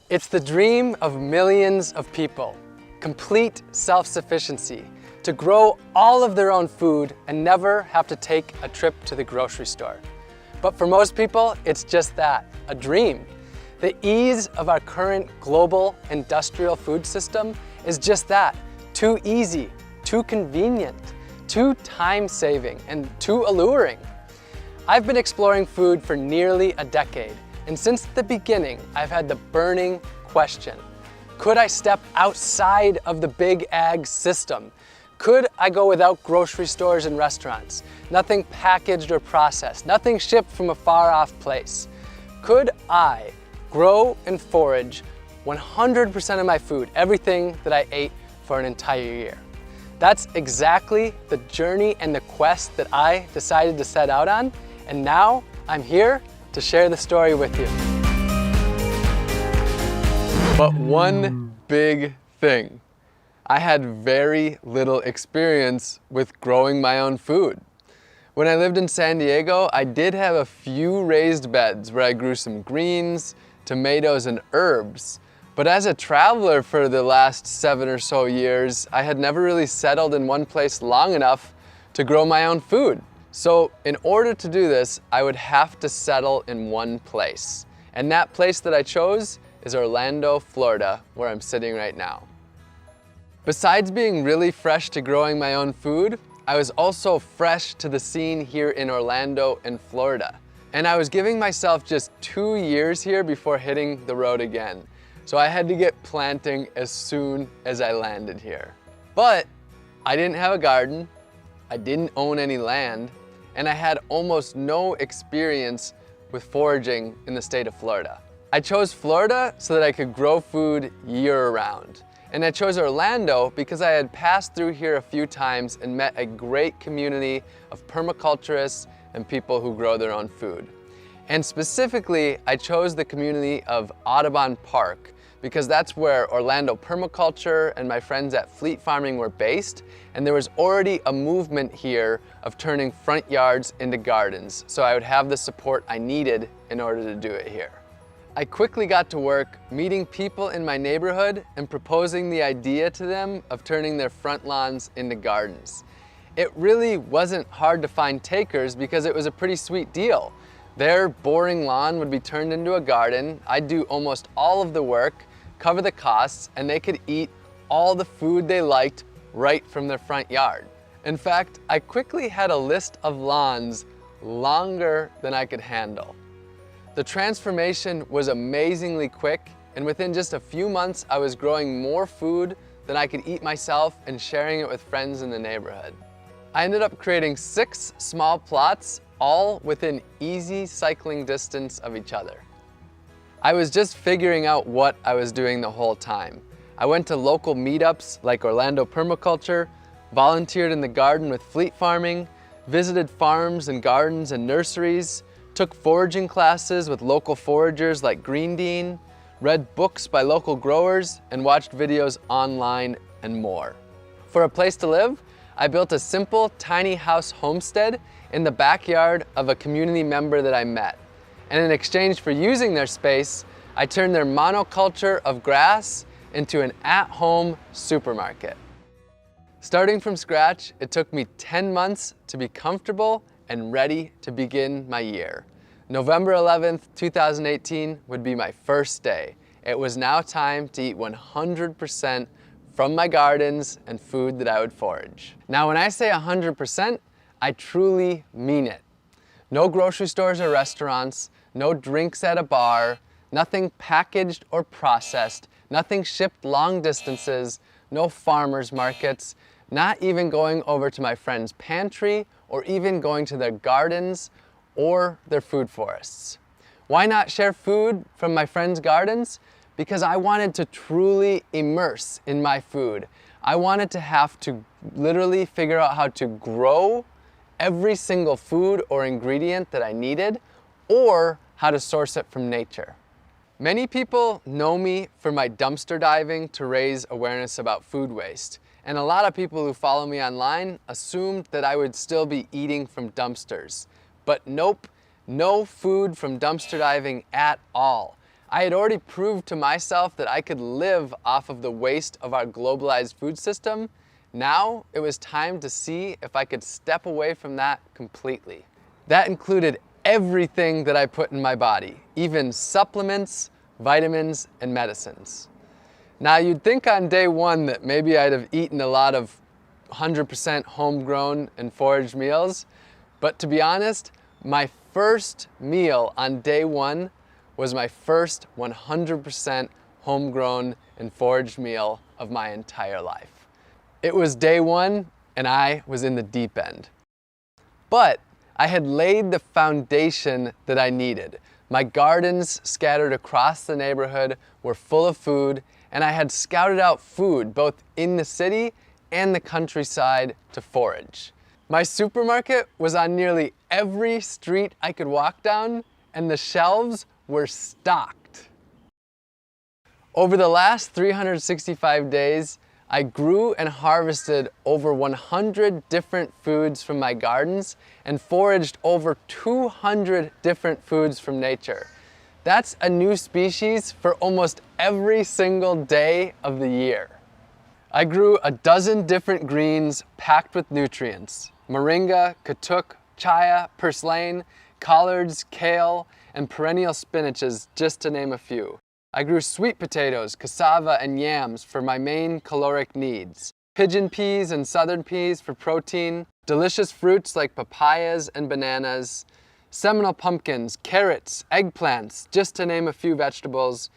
It's the dream of millions of people, complete self-sufficiency, to grow all of their own food and never have to take a trip to the grocery store. But for most people, it's just that, a dream. The ease of our current global industrial food system is just that, too easy, too convenient, too time-saving, and too alluring. I've been exploring food for nearly a decade, and since the beginning, I've had the burning question: could I step outside of the big ag system? Could I go without grocery stores and restaurants? Nothing packaged or processed, nothing shipped from a far-off place. Could I grow and forage 100% of my food, everything that I ate for an entire year? That's exactly the journey and the quest that I decided to set out on, and now I'm here to share the story with you. But one big thing: I had very little experience with growing my own food. When I lived in San Diego, I did have a few raised beds where I grew some greens, tomatoes, and herbs. But as a traveler for the last 7 or so years, I had never really settled in one place long enough to grow my own food. So in order to do this, I would have to settle in one place. And that place that I chose is Orlando, Florida, where I'm sitting right now. Besides being really fresh to growing my own food, I was also fresh to the scene here in Orlando and Florida. And I was giving myself just 2 years here before hitting the road again. So I had to get planting as soon as I landed here. But I didn't have a garden, I didn't own any land, and I had almost no experience with foraging in the state of Florida. I chose Florida so that I could grow food year-round. And I chose Orlando because I had passed through here a few times and met a great community of permaculturists and people who grow their own food. And specifically, I chose the community of Audubon Park because that's where Orlando Permaculture and my friends at Fleet Farming were based, and there was already a movement here of turning front yards into gardens, so I would have the support I needed in order to do it here. I quickly got to work meeting people in my neighborhood and proposing the idea to them of turning their front lawns into gardens. It really wasn't hard to find takers because it was a pretty sweet deal. Their boring lawn would be turned into a garden, I'd do almost all of the work, cover the costs, and they could eat all the food they liked right from their front yard. In fact, I quickly had a list of lawns longer than I could handle. The transformation was amazingly quick, and within just a few months, I was growing more food than I could eat myself and sharing it with friends in the neighborhood. I ended up creating 6 small plots, all within easy cycling distance of each other. I was just figuring out what I was doing the whole time. I went to local meetups like Orlando Permaculture, volunteered in the garden with Fleet Farming, visited farms and gardens and nurseries, took foraging classes with local foragers like Green Dean, read books by local growers, and watched videos online and more. For a place to live, I built a simple tiny house homestead in the backyard of a community member that I met. And in exchange for using their space, I turned their monoculture of grass into an at-home supermarket. Starting from scratch, it took me 10 months to be comfortable and ready to begin my year. November 11th, 2018 would be my first day. It was now time to eat 100% from my gardens and food that I would forage. Now when I say 100%, I truly mean it. No grocery stores or restaurants, no drinks at a bar, nothing packaged or processed, nothing shipped long distances, no farmers markets, not even going over to my friend's pantry or even going to their gardens or their food forests. Why not share food from my friends' gardens? Because I wanted to truly immerse in my food. I wanted to have to literally figure out how to grow every single food or ingredient that I needed, or how to source it from nature. Many people know me for my dumpster diving to raise awareness about food waste. And a lot of people who follow me online assumed that I would still be eating from dumpsters. But nope, no food from dumpster diving at all. I had already proved to myself that I could live off of the waste of our globalized food system. Now it was time to see if I could step away from that completely. That included everything that I put in my body, even supplements, vitamins, and medicines. Now you'd think on day one that maybe I'd have eaten a lot of 100% homegrown and foraged meals, but to be honest, my first meal on day one was my first 100% homegrown and foraged meal of my entire life. It was day one and I was in the deep end. But I had laid the foundation that I needed. My gardens scattered across the neighborhood were full of food, and I had scouted out food both in the city and the countryside to forage. My supermarket was on nearly every street I could walk down, and the shelves were stocked. Over the last 365 days, I grew and harvested over 100 different foods from my gardens and foraged over 200 different foods from nature. That's a new species for almost every single day of the year. I grew a dozen different greens packed with nutrients: moringa, katuk, chaya, purslane, collards, kale, and perennial spinaches, just to name a few. I grew sweet potatoes, cassava, and yams for my main caloric needs, pigeon peas and southern peas for protein, delicious fruits like papayas and bananas, Seminole pumpkins, carrots, eggplants, just to name a few vegetables,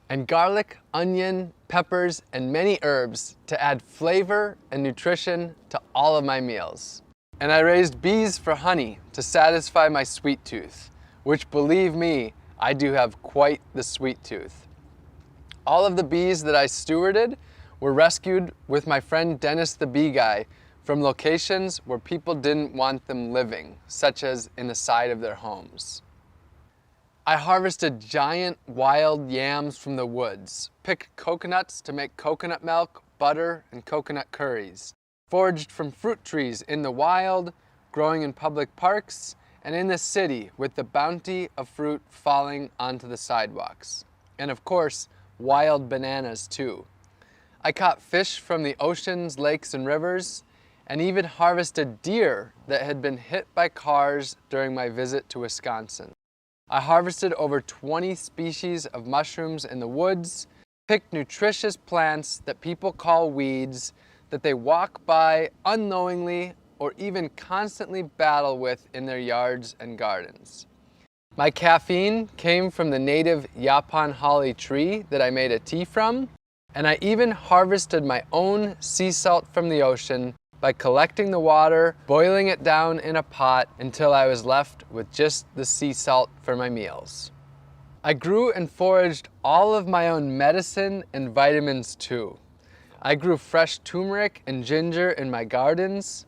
and garlic, onion, peppers, and many herbs to add flavor and nutrition to all of my meals. And I raised bees for honey to satisfy my sweet tooth, which, believe me, I do have quite the sweet tooth. All of the bees that I stewarded were rescued with my friend Dennis the Bee Guy from locations where people didn't want them living, such as in the side of their homes. I harvested giant wild yams from the woods, picked coconuts to make coconut milk, butter, and coconut curries, foraged from fruit trees in the wild, growing in public parks, and in the city with the bounty of fruit falling onto the sidewalks. And of course, wild bananas too. I caught fish from the oceans, lakes, and rivers, and even harvested deer that had been hit by cars during my visit to Wisconsin. I harvested over 20 species of mushrooms in the woods, picked nutritious plants that people call weeds that they walk by unknowingly or even constantly battle with in their yards and gardens. My caffeine came from the native Yaupon holly tree that I made a tea from, and I even harvested my own sea salt from the ocean by collecting the water, boiling it down in a pot until I was left with just the sea salt for my meals. I grew and foraged all of my own medicine and vitamins too. I grew fresh turmeric and ginger in my gardens,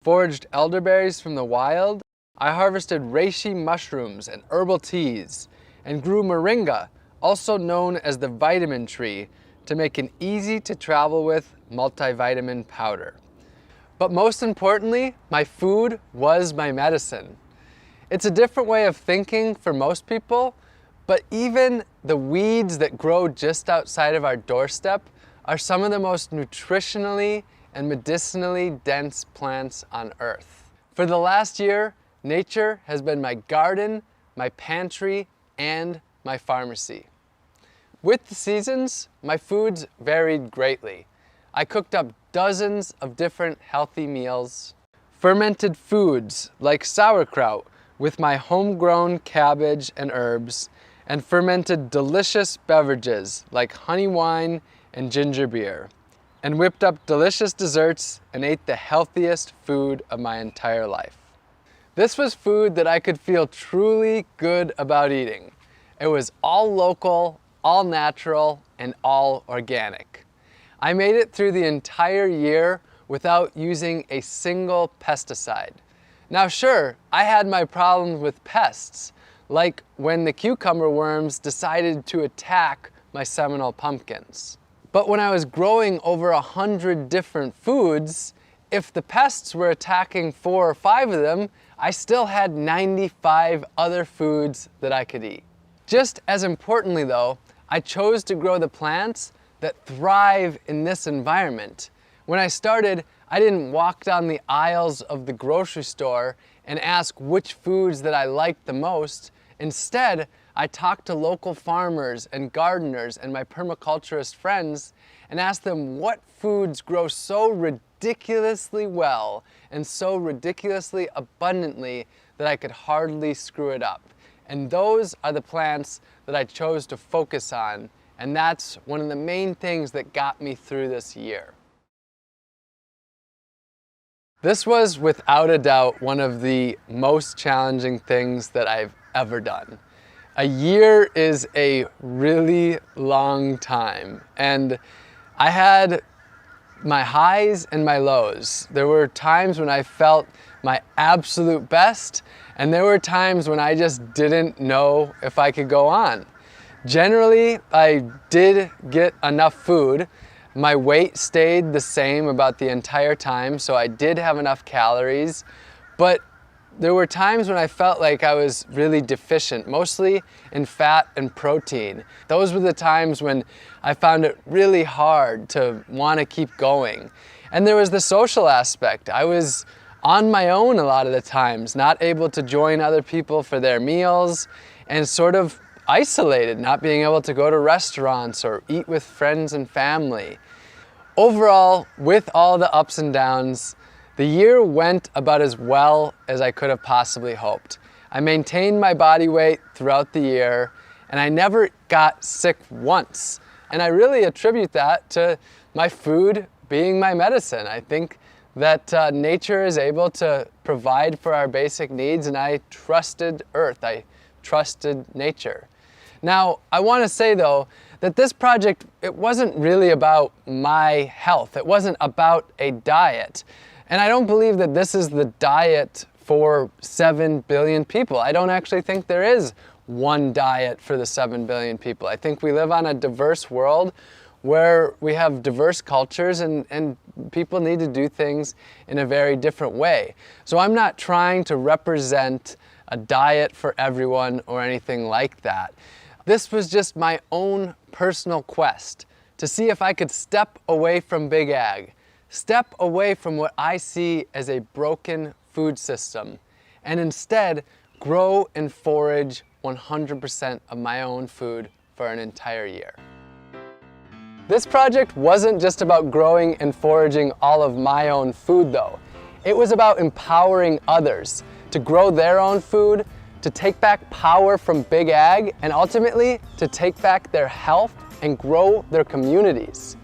foraged elderberries from the wild. I harvested reishi mushrooms and herbal teas, and grew moringa, also known as the vitamin tree, to make an easy to travel with multivitamin powder. But most importantly, my food was my medicine. It's a different way of thinking for most people, but even the weeds that grow just outside of our doorstep are some of the most nutritionally and medicinally dense plants on Earth. For the last year, nature has been my garden, my pantry, and my pharmacy. With the seasons, my foods varied greatly. I cooked up dozens of different healthy meals, fermented foods like sauerkraut with my homegrown cabbage and herbs, and fermented delicious beverages like honey wine and ginger beer, and whipped up delicious desserts and ate the healthiest food of my entire life. This was food that I could feel truly good about eating. It was all local, all natural, and all organic. I made it through the entire year without using a single pesticide. Now sure, I had my problems with pests, like when the cucumber worms decided to attack my Seminole pumpkins. But when I was growing over 100 different foods, if the pests were attacking 4 or 5 of them, I still had 95 other foods that I could eat. Just as importantly though, I chose to grow the plants that thrive in this environment. When I started, I didn't walk down the aisles of the grocery store and ask which foods that I liked the most. Instead, I talked to local farmers and gardeners and my permaculturist friends and asked them what foods grow so ridiculously well and so ridiculously abundantly that I could hardly screw it up. And those are the plants that I chose to focus on, and that's one of the main things that got me through this year. This was without a doubt one of the most challenging things that I've ever done. A year is a really long time, and I had my highs and my lows. There were times when I felt my absolute best, and there were times when I just didn't know if I could go on. Generally, I did get enough food. My weight stayed the same about the entire time, so I did have enough calories, but there were times when I felt like I was really deficient, mostly in fat and protein. Those were the times when I found it really hard to want to keep going. And there was the social aspect. I was on my own a lot of the times, not able to join other people for their meals, and sort of isolated, not being able to go to restaurants or eat with friends and family. Overall, with all the ups and downs, the year went about as well as I could have possibly hoped. I maintained my body weight throughout the year, and I never got sick once. And I really attribute that to my food being my medicine. I think that nature is able to provide for our basic needs, and I trusted Earth. I trusted nature. Now, I want to say though, that this project, it wasn't really about my health. It wasn't about a diet. And I don't believe that this is the diet for 7 billion people. I don't actually think there is one diet for the 7 billion people. I think we live on a diverse world where we have diverse cultures and people need to do things in a very different way. So I'm not trying to represent a diet for everyone or anything like that. This was just my own personal quest to see if I could step away from Big Ag, step away from what I see as a broken food system, and instead grow and forage 100% of my own food for an entire year. This project wasn't just about growing and foraging all of my own food though. It was about empowering others to grow their own food, to take back power from Big Ag, and ultimately to take back their health and grow their communities.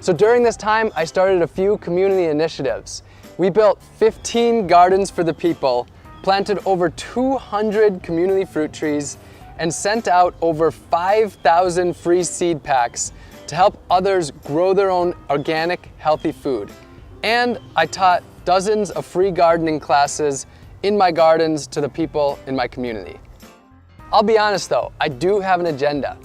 So during this time, I started a few community initiatives. We built 15 gardens for the people, planted over 200 community fruit trees, and sent out over 5,000 free seed packs to help others grow their own organic, healthy food. And I taught dozens of free gardening classes in my gardens to the people in my community. I'll be honest though, I do have an agenda.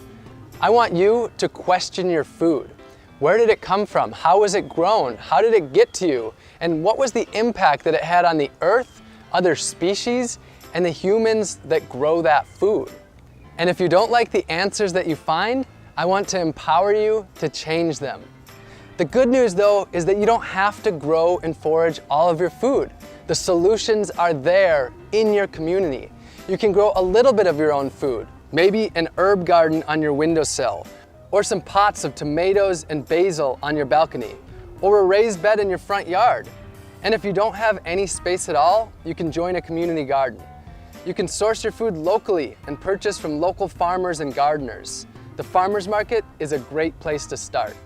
I want you to question your food. Where did it come from? How was it grown? How did it get to you? And what was the impact that it had on the earth, other species, and the humans that grow that food? And if you don't like the answers that you find, I want to empower you to change them. The good news though is that you don't have to grow and forage all of your food. The solutions are there in your community. You can grow a little bit of your own food, maybe an herb garden on your windowsill, or some pots of tomatoes and basil on your balcony, or a raised bed in your front yard. And if you don't have any space at all, you can join a community garden. You can source your food locally and purchase from local farmers and gardeners. The farmers market is a great place to start.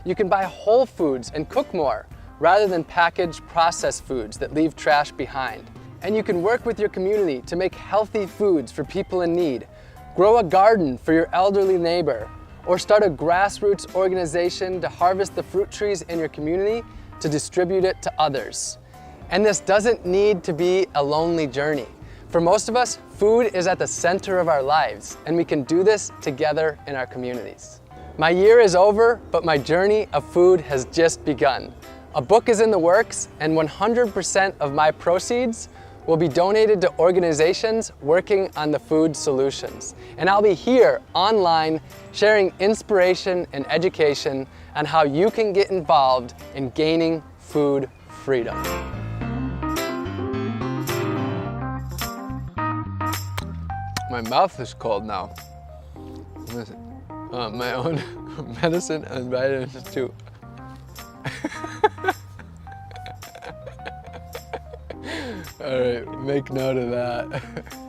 You can buy whole foods and cook more, rather than packaged processed foods that leave trash behind. And you can work with your community to make healthy foods for people in need, grow a garden for your elderly neighbor, or start a grassroots organization to harvest the fruit trees in your community to distribute it to others. And this doesn't need to be a lonely journey. For most of us, food is at the center of our lives, and we can do this together in our communities. My year is over, but my journey of food has just begun. A book is in the works, and 100% of my proceeds will be donated to organizations working on the food solutions. And I'll be here online sharing inspiration and education on how you can get involved in gaining food freedom. My mouth is cold now. My own medicine and vitamins too. All right, make note of that.